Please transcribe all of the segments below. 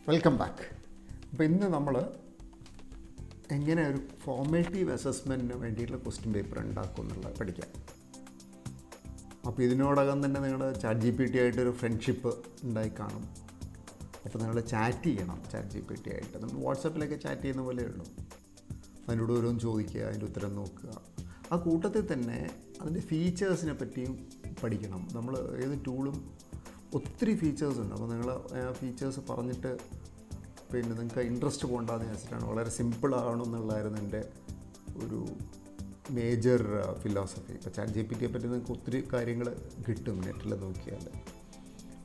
Welcome back. അപ്പോൾ ഇന്ന് നമ്മൾ എങ്ങനെ ഒരു ഫോർമേറ്റീവ് അസസ്മെൻറ്റിന് വേണ്ടിയിട്ടുള്ള ക്വസ്റ്റ്യൻ പേപ്പർ ഉണ്ടാക്കും എന്നുള്ളത് പഠിക്കാം. അപ്പോൾ ഇതിനോടകം തന്നെ നിങ്ങൾ ChatGPT ആയിട്ടൊരു ഫ്രണ്ട്ഷിപ്പ് ഉണ്ടായി കാണും. അപ്പോൾ നിങ്ങൾ ചാറ്റ് ചെയ്യണം ChatGPT ആയിട്ട്. നമ്മൾ വാട്സാപ്പിലൊക്കെ ചാറ്റ് ചെയ്യുന്ന പോലെ ഉള്ളൂ. അതിനോട് ഓരോന്ന് ചോദിക്കുക, അതിൻ്റെ ഉത്തരം നോക്കുക. ആ കൂട്ടത്തിൽ തന്നെ അതിൻ്റെ ഫീച്ചേഴ്സിനെ പറ്റിയും പഠിക്കണം. നമ്മൾ ഏത് ടൂളും ഒത്തിരി ഫീച്ചേഴ്സ് ഉണ്ട്. അപ്പോൾ നിങ്ങൾ ഫീച്ചേഴ്സ് പറഞ്ഞിട്ട് പിന്നെ നിങ്ങൾക്ക് ഇൻട്രസ്റ്റ് പോകണ്ടെന്ന് വെച്ചിട്ടാണ്. വളരെ സിമ്പിളാവണമെന്നുള്ളതായിരുന്നു എൻ്റെ ഒരു മേജർ ഫിലോസഫി. ഇപ്പോൾ ChatGPTയെ പറ്റി നിങ്ങൾക്ക് ഒത്തിരി കാര്യങ്ങൾ കിട്ടും നെറ്റിൽ നോക്കിയാൽ.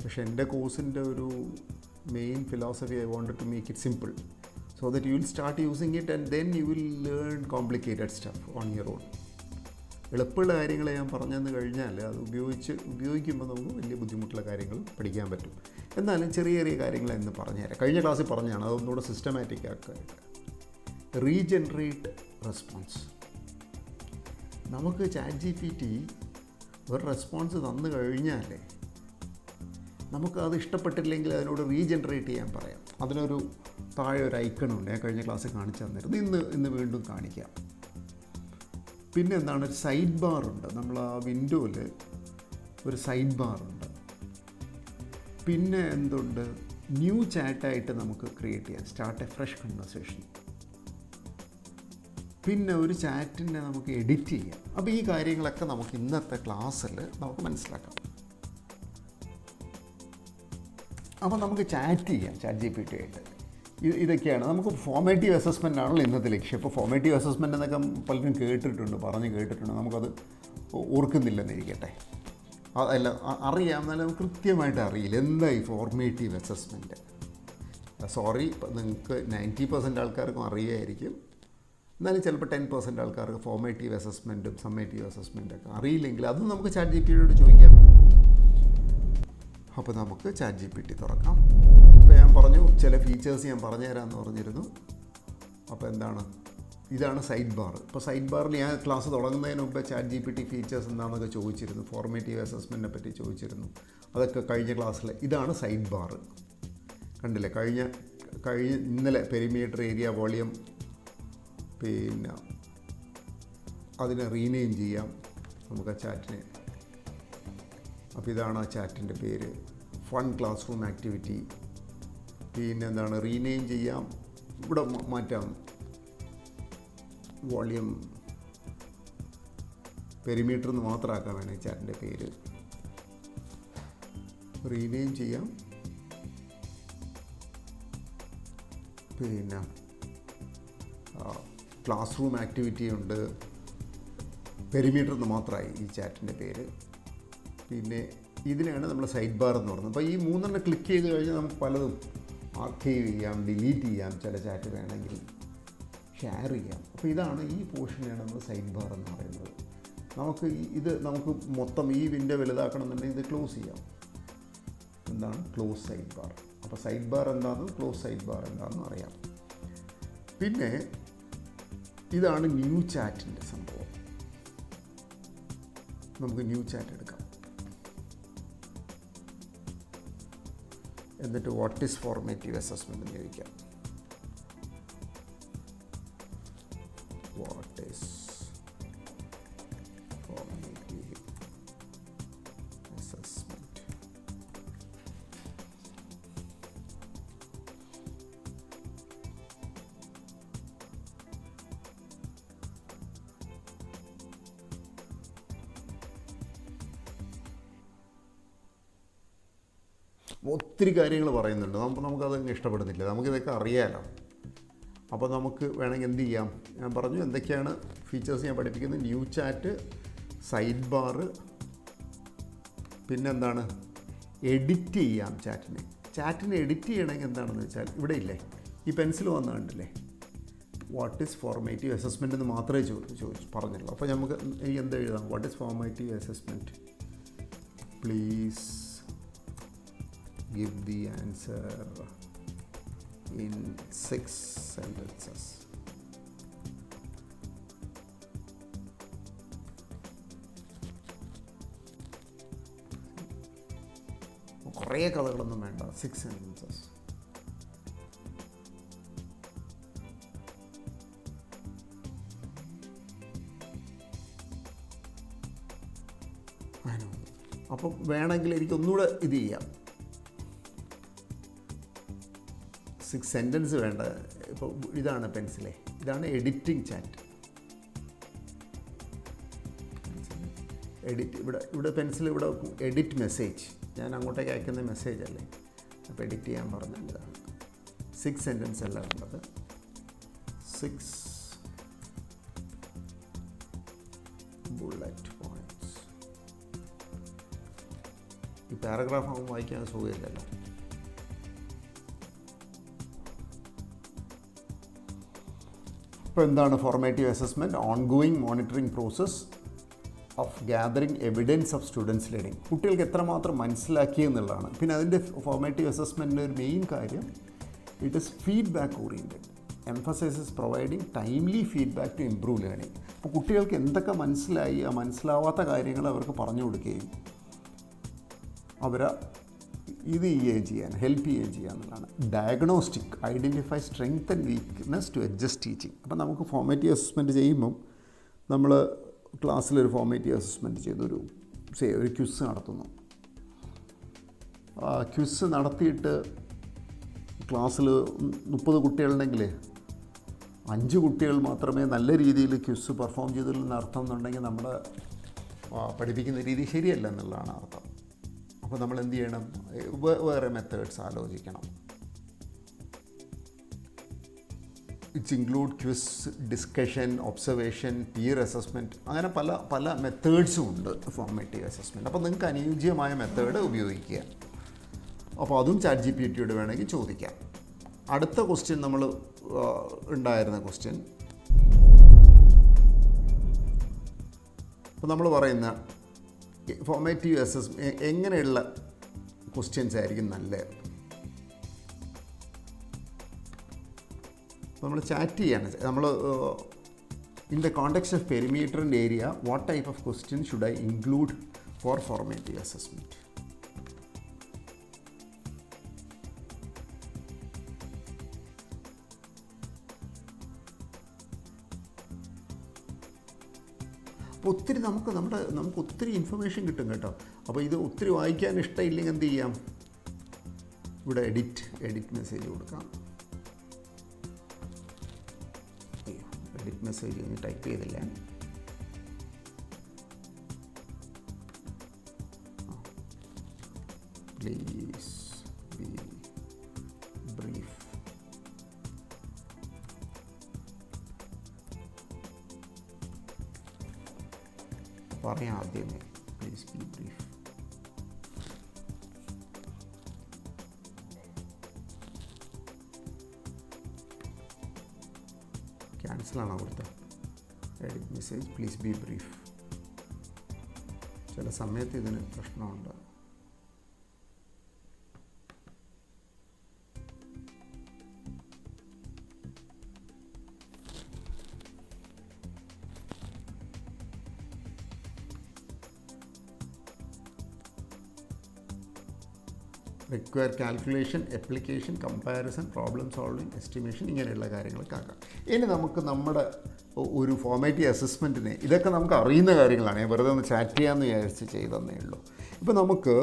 പക്ഷേ എൻ്റെ കോഴ്സിൻ്റെ ഒരു main philosophy I wanted to make it simple so that you will start using it and then you will learn complicated stuff on your own. എളുപ്പമുള്ള കാര്യങ്ങൾ ഞാൻ പറഞ്ഞെന്ന് കഴിഞ്ഞാൽ അത് ഉപയോഗിക്കുമ്പോൾ നമുക്ക് വലിയ ബുദ്ധിമുട്ടുള്ള കാര്യങ്ങൾ പഠിക്കാൻ പറ്റും. എന്നാലും ചെറിയ ചെറിയ കാര്യങ്ങൾ എന്ന് പറഞ്ഞുതരാം. കഴിഞ്ഞ ക്ലാസ്സിൽ പറഞ്ഞാണ്, അതൊന്നുകൂടെ സിസ്റ്റമാറ്റിക് ആക്കാനായിട്ട്. Regenerate response. നമുക്ക് ChatGPT ഒരു റെസ്പോൺസ് തന്നു കഴിഞ്ഞാൽ നമുക്കത് ഇഷ്ടപ്പെട്ടില്ലെങ്കിൽ അതിനോട് റീജനറേറ്റ് ചെയ്യാൻ പറയാം. അതിനൊരു താഴെ ഒരു ഐക്കണുണ്ട്. ഞാൻ കഴിഞ്ഞ ക്ലാസ്സിൽ കാണിച്ചു തന്നിരുന്നു. ഇന്ന് വീണ്ടും കാണിക്കാം. പിന്നെ എന്താണ്, ഒരു സൈഡ് ബാറുണ്ട്. നമ്മൾ ആ വിൻഡോയിൽ ഒരു സൈഡ് ബാറുണ്ട്. പിന്നെ എന്തുണ്ട്, ന്യൂ ചാറ്റായിട്ട് നമുക്ക് ക്രിയേറ്റ് ചെയ്യാം, സ്റ്റാർട്ട് എ ഫ്രഷ് കൺവെർസേഷൻ. പിന്നെ ഒരു ചാറ്റിനെ നമുക്ക് എഡിറ്റ് ചെയ്യാം. അപ്പോൾ ഈ കാര്യങ്ങളൊക്കെ നമുക്ക് ഇന്നത്തെ ക്ലാസ്സിൽ നമുക്ക് മനസ്സിലാക്കാം. അപ്പോൾ നമുക്ക് ചാറ്റ് ചെയ്യാം ChatGPT ആയിട്ട്. ഇതൊക്കെയാണ് നമുക്ക് ഫോർമേറ്റീവ് അസസ്മെൻ്റ് ആണല്ലോ ഇന്നത്തെ ലക്ഷ്യം. ഇപ്പോൾ ഫോർമേറ്റീവ് അസസ്മെൻ്റ് എന്നൊക്കെ പലരും കേട്ടിട്ടുണ്ട്, നമുക്കത് ഓർക്കുന്നില്ലെന്നിരിക്കട്ടെ. അതല്ല, അറിയാം, എന്നാലും കൃത്യമായിട്ട് അറിയില്ല എന്താ ഈ ഫോർമേറ്റീവ് അസസ്മെൻറ്റ്. സോറി, നിങ്ങൾക്ക് 90% ആൾക്കാർക്കും അറിയായിരിക്കും. എന്നാലും ചിലപ്പോൾ 10% ആൾക്കാർക്ക് ഫോർമേറ്റീവ് അസസ്മെൻറ്റും സമ്മേറ്റീവ് അസസ്മെൻറ്റൊക്കെ അറിയില്ലെങ്കിൽ അതും നമുക്ക് ChatGPTയോട് ചോദിക്കാം. അപ്പോൾ നമുക്ക് ChatGPT തുറക്കാം. അപ്പോൾ ഞാൻ പറഞ്ഞു ചില ഫീച്ചേഴ്സ് ഞാൻ പറഞ്ഞുതരാമെന്ന് പറഞ്ഞിരുന്നു. അപ്പോൾ എന്താണ്, ഇതാണ് സൈഡ് ബാർ. ഇപ്പോൾ സൈഡ് ബാറിൽ ഞാൻ ക്ലാസ് തുടങ്ങുന്നതിന് മുമ്പ് ChatGPT ഫീച്ചേഴ്സ് എന്താണെന്നൊക്കെ ചോദിച്ചിരുന്നു. ഫോർമേറ്റീവ് അസസ്മെൻറ്റിനെ പറ്റി ചോദിച്ചിരുന്നു. അതൊക്കെ കഴിഞ്ഞ ക്ലാസ്സിൽ. ഇതാണ് സൈഡ് ബാർ. കണ്ടില്ലേ, ഇന്നലെ പെരിമീറ്റർ, ഏരിയ, വോളിയം, പിന്നെ അതിനെ റീനെയിം ചെയ്യാം നമുക്ക് ആ ചാറ്റിനെ. അപ്പോൾ ഇതാണ് ആ ചാറ്റിൻ്റെ പേര്, ഫൺ ക്ലാസ് റൂം ആക്ടിവിറ്റി. പിന്നെ എന്താണ്, റീനെയിം ചെയ്യാം, ഇവിടെ മാറ്റാം, വോളിയം, പെരിമീറ്റർ എന്ന് മാത്രമാക്കാൻ വേണം ഈ ചാറ്റിൻ്റെ പേര്. റീനെയിം ചെയ്യാം. പിന്നെ ക്ലാസ് റൂം ആക്ടിവിറ്റി ഉണ്ട്. പെരിമീറ്റർ എന്ന് മാത്രമായി ഈ ചാറ്റിൻ്റെ പേര്. പിന്നെ ഇതിനാണ് നമ്മൾ സൈഡ് ബാർ എന്ന് പറയുന്നത്. അപ്പോൾ ഈ 3 ക്ലിക്ക് ചെയ്ത് കഴിഞ്ഞാൽ നമുക്ക് പലതും ആർക്കൈവ് ചെയ്യാം, ഡിലീറ്റ് ചെയ്യാം, ചില ചാറ്റ് വേണമെങ്കിൽ ഷെയർ ചെയ്യാം. അപ്പോൾ ഇതാണ്, ഈ പോർഷനെയാണ് നമ്മൾ സൈഡ് ബാർ എന്ന് പറയുന്നത്. നമുക്ക് മൊത്തം ഈ വിൻഡോ വലുതാക്കണമെന്നുണ്ടെങ്കിൽ ഇത് ക്ലോസ് ചെയ്യാം. എന്താണ് ക്ലോസ് സൈഡ് ബാർ. അപ്പോൾ സൈഡ് ബാർ എന്താണെന്ന്, ക്ലോസ് സൈഡ് ബാർ എന്താണെന്ന് അറിയാം. പിന്നെ ഇതാണ് ന്യൂ ചാറ്റിൻ്റെ സംഭവം. നമുക്ക് ന്യൂ ചാറ്റ് എടുക്കാം. എന്നിട്ട് വാട്ട് ഈസ് ഫോർമേറ്റീവ് അസസ്മെൻ്റ് എന്ന് ചോദിക്കാം. What is formative assessment. ഒത്തിരി കാര്യങ്ങൾ പറയുന്നുണ്ട്. നമുക്കതങ്ങ് ഇഷ്ടപ്പെടുന്നില്ല. നമുക്കിതൊക്കെ അറിയാമല്ലോ. അപ്പോൾ നമുക്ക് വേണമെങ്കിൽ എന്ത് ചെയ്യാം, ഞാൻ പറഞ്ഞു എന്തൊക്കെയാണ് ഫീച്ചേഴ്സ് ഞാൻ പഠിപ്പിക്കുന്നത്. ന്യൂ ചാറ്റ്, സൈഡ് ബാർ, പിന്നെന്താണ്, എഡിറ്റ് ചെയ്യാം ചാറ്റിനെ എഡിറ്റ് ചെയ്യണമെങ്കിൽ എന്താണെന്ന് വെച്ചാൽ, ഇവിടെ ഇല്ലേ ഈ പെൻസിൽ വന്നിട്ടുണ്ടല്ലേ, വാട്ട് ഈസ് ഫോർമേറ്റീവ് അസസ്മെൻ്റ് എന്ന് മാത്രമേ പറഞ്ഞുള്ളൂ. അപ്പോൾ നമുക്ക് എന്ത് എഴുതാം, what is formative assessment, please give the answer in 6 sentences. കുറേ കഥകളൊന്നും വേണ്ട, 6 sentences. അപ്പം വേണമെങ്കിൽ എനിക്കൊന്നുകൂടെ ഇത് ചെയ്യാം. 6 സെൻറ്റൻസ് വേണ്ട. ഇപ്പോൾ ഇതാണ് പെൻസിലേ, ഇതാണ് എഡിറ്റിംഗ് ചാറ്റ്. ഇവിടെ പെൻസിൽ, ഇവിടെ എഡിറ്റ് മെസ്സേജ്, ഞാൻ അങ്ങോട്ടേക്ക് അയക്കുന്ന മെസ്സേജ് അല്ലേ. അപ്പോൾ എഡിറ്റ് ചെയ്യാൻ പറഞ്ഞാൽ ഇതാണ് 6 സെൻറ്റൻസ് അല്ല വേണ്ടത്, 6 ബുള്ളറ്റ് പോയിൻറ്റ്സ്. ഈ പാരഗ്രാഫ് ആകുമ്പോൾ വായിക്കാൻ സുഖമില്ലല്ലോ. ഇപ്പോൾ എന്താണ് formative assessment? Ongoing monitoring process of gathering evidence of students learning. കുട്ടികൾക്ക് എത്രമാത്രം മനസ്സിലാക്കി എന്നുള്ളതാണ്. പിന്നെ അതിൻ്റെ ഫോർമാറ്റീവ് അസസ്മെൻറ്റിൻ്റെ ഒരു മെയിൻ കാര്യം, it is feedback oriented. Emphasizes providing timely feedback to improve learning. അപ്പോൾ കുട്ടികൾക്ക് എന്തൊക്കെ മനസ്സിലായി, ആ മനസ്സിലാവാത്ത കാര്യങ്ങൾ അവർക്ക് പറഞ്ഞു കൊടുക്കുകയും അവരെ ഇത് ചെയ്യുകയും ഹെൽപ്പ് ചെയ്യുകയും ചെയ്യുക എന്നുള്ളതാണ്. Diagnostic, identify strength and weakness to adjust teaching. അപ്പോൾ നമുക്ക് ഫോർമാറ്റീവ് അസസ്മെൻറ്റ് ചെയ്യുമ്പം നമ്മൾ ക്ലാസ്സിലൊരു ഫോർമാറ്റീവ് അസസ്മെൻറ്റ് ചെയ്ത് ഒരു ക്വിസ് നടത്തുന്നു. ക്വിസ് നടത്തിയിട്ട് ക്ലാസ്സിൽ 30 കുട്ടികളുണ്ടെങ്കിൽ 5 കുട്ടികൾ മാത്രമേ നല്ല രീതിയിൽ ക്വിസ് പെർഫോം ചെയ്തില്ലെന്ന് അർത്ഥം എന്നുണ്ടെങ്കിൽ നമ്മുടെ പഠിപ്പിക്കുന്ന രീതി ശരിയല്ല എന്നുള്ളതാണ് അർത്ഥം. അപ്പോൾ നമ്മൾ എന്ത് ചെയ്യണം? വേറെ മെത്തേഡ്സ് ആലോചിക്കണം. It's include quiz, discussion, observation, peer assessment, അങ്ങനെ പല മെത്തേഡ്സും ഉണ്ട് ഫോർമാറ്റീവ് അസസ്മെൻറ്റ്. അപ്പോൾ നിങ്ങൾക്ക് അനുയോജ്യമായ മെത്തേഡ് ഉപയോഗിക്കുക. അപ്പോൾ അതും ChatGPT വേണമെങ്കിൽ ചോദിക്കാം. അടുത്ത ക്വസ്റ്റ്യൻ നമ്മൾ ഉണ്ടായിരുന്ന ക്വസ്റ്റ്യൻ, അപ്പോൾ നമ്മൾ പറയുന്ന ഫോർമാറ്റീവ് അസസ്മെൻറ്റ് എങ്ങനെയുള്ള ക്വസ്റ്റ്യൻസ് ആയിരിക്കും നല്ലത്? നമ്മൾ ചാറ്റ് ചെയ്യാണ്. നമ്മൾ in the context of perimeter and area, what type of question should I include for formative assessment? അപ്പോൾ ഒത്തിരി നമുക്ക് ഒത്തിരി ഇൻഫർമേഷൻ കിട്ടും കേട്ടോ. അപ്പോൾ ഇത് ഒത്തിരി വായിക്കാൻ ഇഷ്ടമില്ലെങ്കിൽ എന്ത് ചെയ്യാം? ഇവിടെ എഡിറ്റ് മെസ്സേജ് കൊടുക്കാം. എഡിറ്റ് മെസ്സേജ് ടൈപ്പ് ചെയ്തില്ല. Please be brief. പറയാം ആദ്യമേ, പ്ലീസ് ബി ബ്രീഫ്. ക്യാൻസലാണോ കൊടുത്തത്? Edit message, please be brief. ചില സമയത്ത് ഇതിന് പ്രശ്നമുണ്ട്. Require calculation, application, comparison, problem solving, estimation, ഇങ്ങനെയുള്ള കാര്യങ്ങളൊക്കെ ആക്കാം. ഇനി നമുക്ക് നമ്മുടെ ഒരു ഫോർമാറ്റീവ് അസസ്മെൻറ്റിന് ഇതൊക്കെ നമുക്ക് അറിയുന്ന കാര്യങ്ങളാണ്. ഞാൻ വെറുതെ ഒന്ന് ചാറ്റ് ചെയ്യാമെന്ന് വിചാരിച്ച് ചെയ്തതന്നേ ഉള്ളൂ. ഇപ്പോൾ നമുക്ക്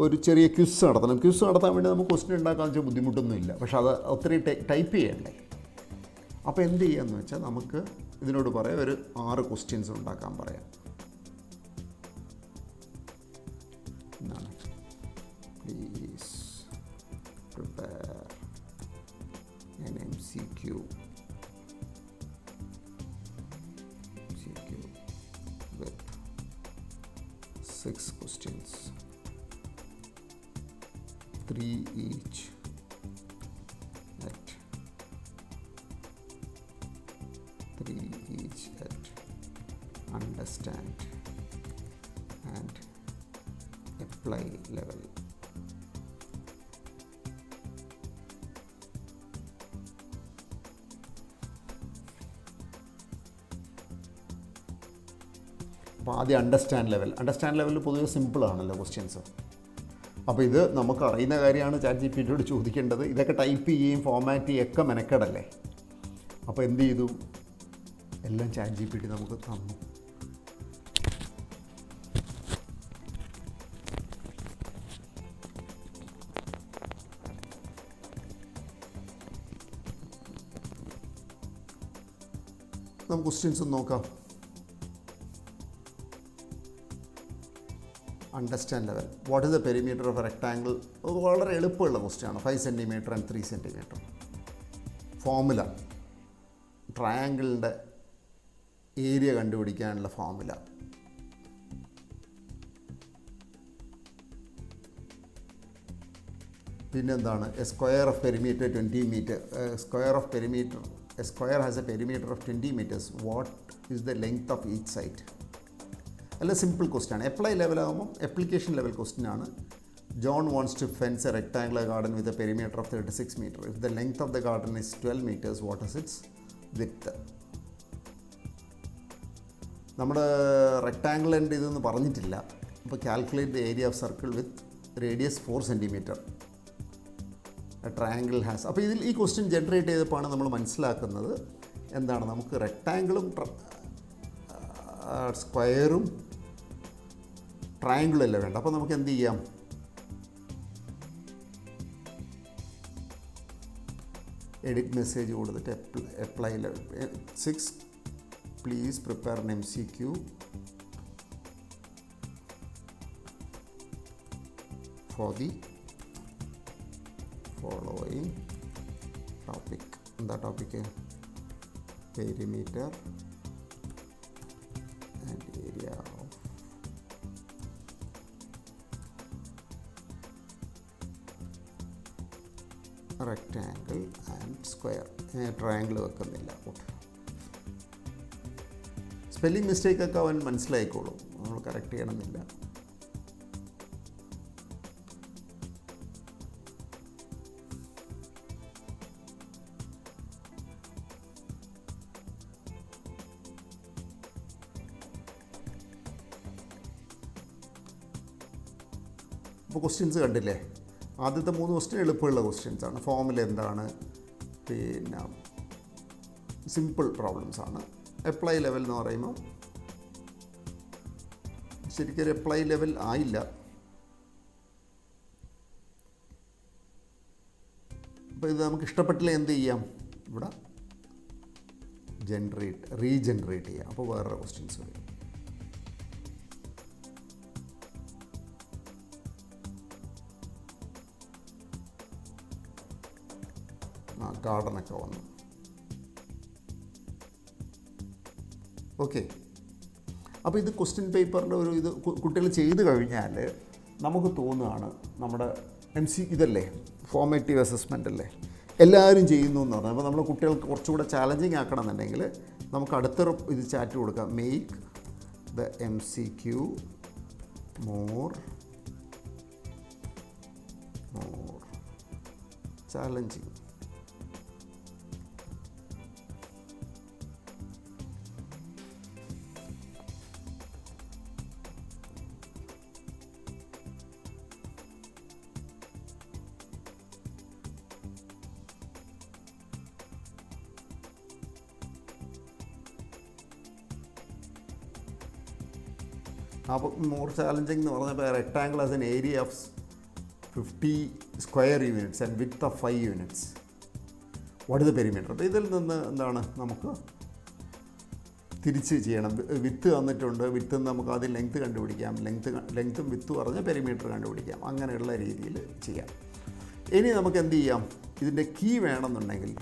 ഒരു ചെറിയ ക്വിസ് നടത്തണം. ക്വിസ് നടത്താൻ വേണ്ടി നമുക്ക് ക്വസ്റ്റ്യൻ ഉണ്ടാക്കാമെന്ന് വെച്ചാൽ ബുദ്ധിമുട്ടൊന്നുമില്ല. പക്ഷേ അത് ഒത്തിരി ടൈപ്പ് ചെയ്യണ്ടേ. അപ്പോൾ എന്ത് ചെയ്യാമെന്ന് വെച്ചാൽ നമുക്ക് ഇതിനോട് പറയാം, ഒരു 6 ക്വസ്റ്റ്യൻസ് ഉണ്ടാക്കാൻ പറയാം. എന്താണ്? Please prepare an MCQ with 6 questions, 3 each at understand and apply level. അപ്പോൾ ആദ്യം അണ്ടർസ്റ്റാൻഡ് ലെവലിൽ പൊതുവെ സിമ്പിളാണല്ലോ ക്വസ്റ്റ്യൻസ്. അപ്പോൾ ഇത് നമുക്ക് അറിയുന്ന കാര്യമാണ് ChatGPT ചോദിക്കേണ്ടത്. ഇതൊക്കെ ടൈപ്പ് ചെയ്യുകയും ഫോർമാറ്റ് ചെയ്യുകയൊക്കെ മെനക്കെടല്ലേ. അപ്പോൾ എന്ത് ചെയ്തു? എല്ലാം ChatGPT നമുക്ക് തന്നു. നമുക്ക് ക്വസ്റ്റ്യൻസ് നോക്കാം. Understand level. What is the perimeter of a rectangle? അത് വളരെ എളുപ്പമുള്ള ക്വസ്റ്റ്യനാണ്. 5 സെൻറ്റിമീറ്റർ ആൻഡ് 3 സെൻറ്റിമീറ്റർ. ഫോർമുല, ട്രയാങ്കിളിൻ്റെ ഏരിയ കണ്ടുപിടിക്കാനുള്ള ഫോർമുല. പിന്നെന്താണ്? A square of perimeter 20 metre. A square has a perimeter of 20 metres. What is the length of each side? അല്ല, simple question ആണ്. Apply ലെവലാകുമ്പം ആപ്ലിക്കേഷൻ ലെവൽ ക്വസ്റ്റ്യൻ ആണ്. John wants to fence a rectangular garden with a perimeter of 36 meters. If the length of the garden is 12 meters, what is its width? നമ്മുടെ റെക്ടാങ്കിളിൻ്റെ ഇതൊന്നും പറഞ്ഞിട്ടില്ല. അപ്പോൾ calculate the area of circle with radius 4 centimetre. Triangle has. അപ്പോൾ ഇതിൽ ഈ question generate ചെയ്തപ്പോഴാണ് നമ്മൾ മനസ്സിലാക്കുന്നത് എന്താണ്, നമുക്ക് റെക്ടാങ്കിളും സ്ക്വയറും ട്രയാങ്കിളും അല്ലേ വേണ്ട. അപ്പോൾ നമുക്ക് എന്ത് ചെയ്യാം? എഡിറ്റ് മെസ്സേജ് കൊടുത്തിട്ട് apply 6 please prepare an MCQ for the following topic. എന്താ topic? Perimeter and area of rectangle and square. Triangle വെക്കുന്നില്ല. സ്പെല്ലിംഗ് മിസ്റ്റേക്കൊക്കെ അവൻ മനസ്സിലായിക്കോളും, നമ്മൾ കറക്റ്റ് ചെയ്യണമെന്നില്ല. അപ്പോൾ ക്വസ്റ്റ്യൻസ് കണ്ടില്ലേ? ആദ്യത്തെ 3 ക്വസ്റ്റ്യൻ എളുപ്പമുള്ള ക്വസ്റ്റ്യൻസാണ്. ഫോമിൽ എന്താണ്, പിന്നെ സിമ്പിൾ പ്രോബ്ലംസാണ്. അപ്ലൈ ലെവൽ എന്ന് പറയുമ്പോൾ ശരിക്കും അപ്ലൈ ലെവൽ ആയില്ല. അപ്പോൾ ഇത് നമുക്ക് ഇഷ്ടപ്പെട്ടില്ല, എന്ത് ചെയ്യാം? ഇവിടെ റീജനറേറ്റ് ചെയ്യാം. അപ്പോൾ വേറെ ക്വസ്റ്റ്യൻസ് വരും. ഗാർഡനൊക്കെ വന്നു. ഓക്കെ. അപ്പോൾ ഇത് ക്വസ്റ്റ്യൻ പേപ്പറിൻ്റെ ഒരു ഇത് കുട്ടികൾ ചെയ്ത് കഴിഞ്ഞാൽ നമുക്ക് തോന്നുകയാണ് നമ്മുടെ ഇതല്ലേ ഫോർമേറ്റീവ് അസസ്മെൻ്റ് അല്ലേ, എല്ലാവരും ചെയ്യുന്നു എന്ന് പറഞ്ഞാൽ. അപ്പോൾ നമ്മൾ കുട്ടികൾക്ക് കുറച്ചുകൂടെ ചാലഞ്ചിങ് ആക്കണം എന്നുണ്ടെങ്കിൽ നമുക്ക് അടുത്തൊരു ഇത് ചാറ്റ് കൊടുക്കാം. Make the MCQ more challenging. അപ്പോൾ മോർ ചാലഞ്ചിങ് എന്ന് പറഞ്ഞപ്പോൾ rectangle as an area of 50 square units and width of 5 units. What is the perimeter? അപ്പോൾ ഇതിൽ നിന്ന് എന്താണ് നമുക്ക് തിരിച്ച് ചെയ്യണം. വിത്ത് തന്നിട്ടുണ്ട്, വിത്ത് നമുക്ക് ആദ്യം ലെങ്ത്ത് കണ്ടുപിടിക്കാം, ലെങ്ത്തും വിത്ത് പറഞ്ഞ് പെരിമീറ്റർ കണ്ടുപിടിക്കാം. അങ്ങനെയുള്ള രീതിയിൽ ചെയ്യാം. ഇനി നമുക്ക് എന്ത് ചെയ്യാം? ഇതിൻ്റെ കീ വേണമെന്നുണ്ടെങ്കിൽ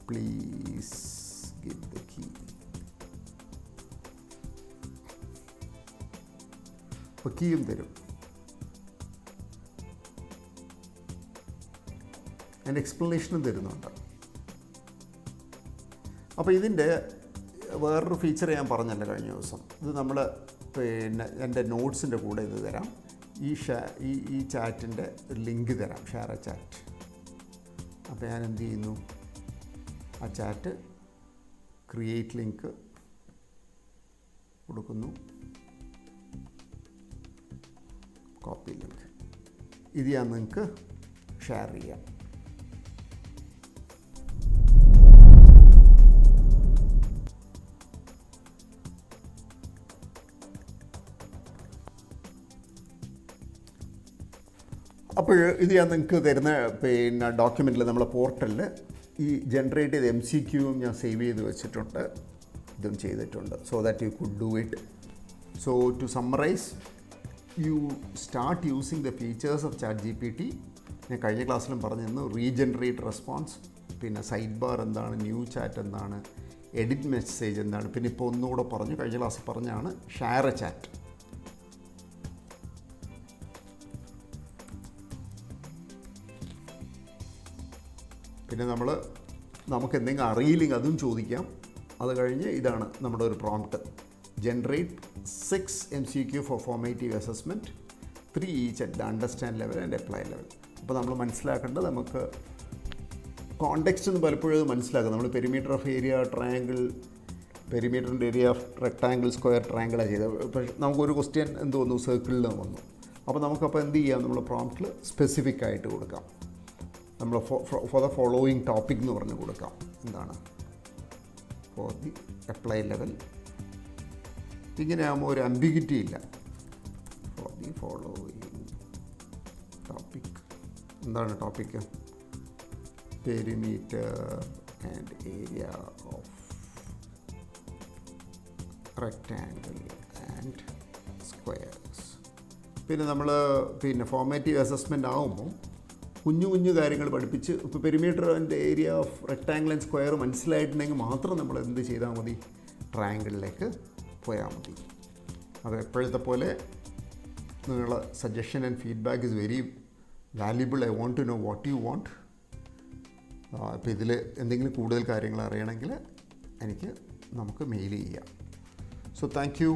പ്ലീസ് ഗിവ് ദ കീ. അപ്പോൾ കീയും തരും. അതിൻ്റെ എക്സ്പ്ലനേഷനും തരുന്നുണ്ട്. അപ്പോൾ ഇതിൻ്റെ വേറൊരു ഫീച്ചർ ഞാൻ പറഞ്ഞല്ലോ കഴിഞ്ഞ ദിവസം. ഇത് നമ്മൾ പിന്നെ എൻ്റെ നോട്ട്സിൻ്റെ കൂടെ ഇത് തരാം. ഈ ചാറ്റിൻ്റെ ഒരു ലിങ്ക് തരാം, ഷെയർ എ ചാറ്റ്. അപ്പോൾ ഞാൻ എന്ത് ചെയ്യുന്നു, ആ ചാറ്റ് ക്രിയേറ്റ് ലിങ്ക് കൊടുക്കുന്നു, കോപ്പി ലിങ്ക്. ഇത് ഞാൻ നിങ്ങൾക്ക് ഷെയർ ചെയ്യാം. അപ്പോൾ ഇത് ഞാൻ നിങ്ങൾക്ക് തരുന്ന പിന്നെ ഡോക്യുമെൻറ്റിൽ നമ്മളെ പോർട്ടലിൽ ഈ ജനറേറ്റ് ചെയ്ത MCQവും ഞാൻ സേവ് ചെയ്ത് വെച്ചിട്ടുണ്ട്. ഇതും ചെയ്തിട്ടുണ്ട്, so that you could do it. So to summarize, you start using the features of ChatGPT. ഞാൻ കഴിഞ്ഞ ക്ലാസ്സിലും പറഞ്ഞിരുന്നു, റീജനറേറ്റ് റെസ്പോൺസ്, പിന്നെ സൈഡ് ബാർ എന്താണ്, ന്യൂ ചാറ്റ് എന്താണ്, എഡിറ്റ് മെസ്സേജ് എന്താണ്, പിന്നെ ഇപ്പോൾ ഒന്നുകൂടെ പറഞ്ഞു, കഴിഞ്ഞ ക്ലാസ്സിൽ പറഞ്ഞാണ് ഷെയർ എ ചാറ്റ്. പിന്നെ നമുക്ക് എന്തെങ്കിലും അറിയില്ലെങ്കിൽ അതും ചോദിക്കാം. അത് കഴിഞ്ഞ് ഇതാണ് നമ്മുടെ ഒരു prompt: generate 6 MCQ for formative assessment, 3 each at the understand level and apply level. അപ്പോൾ നമ്മൾ മനസ്സിലാക്കേണ്ടത്, നമുക്ക് കോണ്ടെക്സ്റ്റ് എന്ന് പലപ്പോഴും അത് മനസ്സിലാക്കുക. നമ്മൾ പെരിമീറ്റർ ഓഫ് ഏരിയ ട്രയാങ്കിൾ, പെരിമീറ്ററിൻ്റെ ഏരിയ ഓഫ് റെക്ടാങ്കിൾ, സ്ക്വയർ, ട്രയാങ്കിളാണ് ചെയ്തത്. പക്ഷേ നമുക്കൊരു ക്വസ്റ്റ്യൻ എന്ത് വന്നു, സർക്കിളിൽ വന്നു. അപ്പോൾ നമുക്കപ്പോൾ എന്ത് ചെയ്യാം, നമ്മൾ പ്രോംപ്റ്റിൽ സ്പെസിഫിക് ആയിട്ട് കൊടുക്കാം. നമ്മൾ ഫോർ ദ ഫോളോയിങ് ടോപ്പിക് എന്ന് പറഞ്ഞ് കൊടുക്കാം. എന്താണ്, ഫോർ ദി അപ്ലൈ ലെവൽ. ഇങ്ങനെ ആകുമ്പോൾ ഒരു അംബിഗിറ്റി ഇല്ല. For the following topic. എന്താണ് topic? Perimeter and area of rectangle and squares. പിന്നെ നമ്മൾ ഫോർമാറ്റീവ് അസസ്മെൻ്റ് ആകുമ്പോൾ കുഞ്ഞു കാര്യങ്ങൾ പഠിപ്പിച്ച്, ഇപ്പോൾ perimeter and area of rectangle and square മനസ്സിലായിട്ടുണ്ടെങ്കിൽ മാത്രം നമ്മൾ എന്ത് ചെയ്താൽ മതി, ട്രയാങ്കിളിലേക്ക് പോയാൽ മതി. അത് എപ്പോഴത്തെ പോലെ നിങ്ങളുടെ suggestion and feedback is very valuable. I want to know what you want. അപ്പോൾ ഇതിൽ എന്തെങ്കിലും കൂടുതൽ കാര്യങ്ങൾ അറിയണമെങ്കിൽ നമുക്ക് മെയിൽ ചെയ്യാം. So thank U.